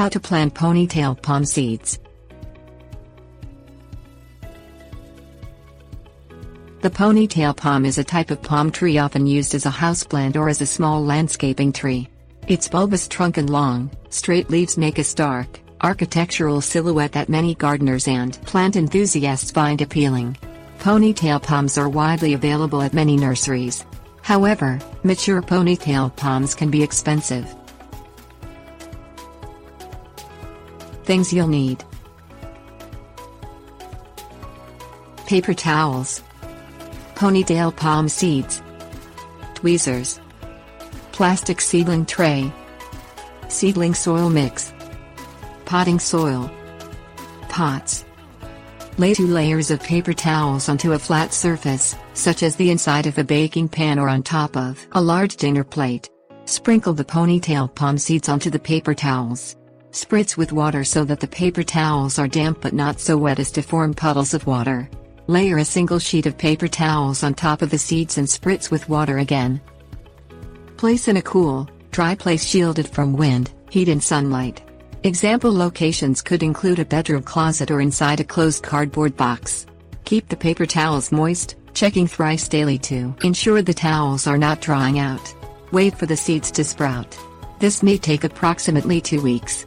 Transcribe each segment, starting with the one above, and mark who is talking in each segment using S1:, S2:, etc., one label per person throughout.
S1: How to plant ponytail palm seeds. The ponytail palm is a type of palm tree often used as a houseplant or as a small landscaping tree. Its bulbous trunk and long, straight leaves make a stark, architectural silhouette that many gardeners and plant enthusiasts find appealing. Ponytail palms are widely available at many nurseries. However, mature ponytail palms can be expensive. Things you'll need: paper towels, ponytail palm seeds, tweezers, plastic seedling tray, seedling soil mix, potting soil, pots. Lay 2 layers of paper towels onto a flat surface, such as the inside of a baking pan or on top of a large dinner plate. Sprinkle the ponytail palm seeds onto the paper towels. Spritz with water so that the paper towels are damp but not so wet as to form puddles of water. Layer a single sheet of paper towels on top of the seeds and spritz with water again. Place in a cool, dry place shielded from wind, heat and sunlight. Example locations could include a bedroom closet or inside a closed cardboard box. Keep the paper towels moist, checking thrice daily to ensure the towels are not drying out. Wait for the seeds to sprout. This may take approximately 2 weeks.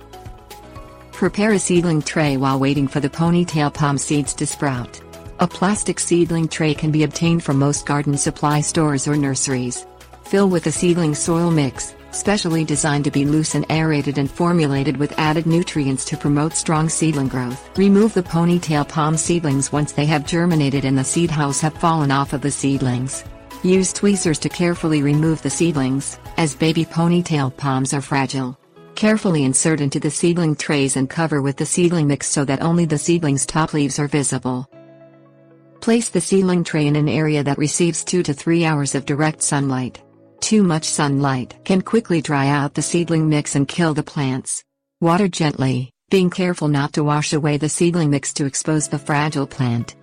S1: Prepare a seedling tray while waiting for the ponytail palm seeds to sprout. A plastic seedling tray can be obtained from most garden supply stores or nurseries. Fill with a seedling soil mix, specially designed to be loose and aerated and formulated with added nutrients to promote strong seedling growth. Remove the ponytail palm seedlings once they have germinated and the seed hulls have fallen off of the seedlings. Use tweezers to carefully remove the seedlings, as baby ponytail palms are fragile. Carefully insert into the seedling trays and cover with the seedling mix so that only the seedlings' top leaves are visible. Place the seedling tray in an area that receives 2 to 3 hours of direct sunlight. Too much sunlight can quickly dry out the seedling mix and kill the plants. Water gently, being careful not to wash away the seedling mix to expose the fragile plant.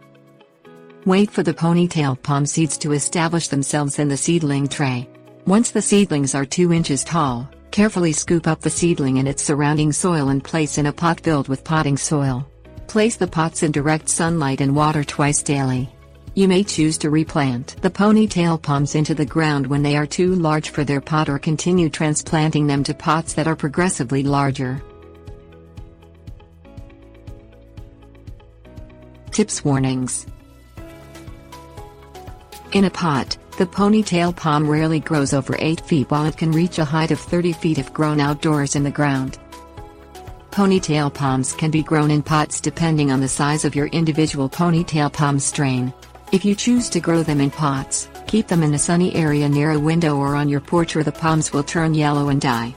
S1: Wait for the ponytail palm seeds to establish themselves in the seedling tray. Once the seedlings are 2 inches tall, carefully scoop up the seedling and its surrounding soil and place in a pot filled with potting soil. Place the pots in direct sunlight and water twice daily. You may choose to replant the ponytail palms into the ground when they are too large for their pot or continue transplanting them to pots that are progressively larger. Tips: warnings. In a pot, the ponytail palm rarely grows over 8 feet while it can reach a height of 30 feet if grown outdoors in the ground. Ponytail palms can be grown in pots depending on the size of your individual ponytail palm strain. If you choose to grow them in pots, keep them in a sunny area near a window or on your porch or the palms will turn yellow and die.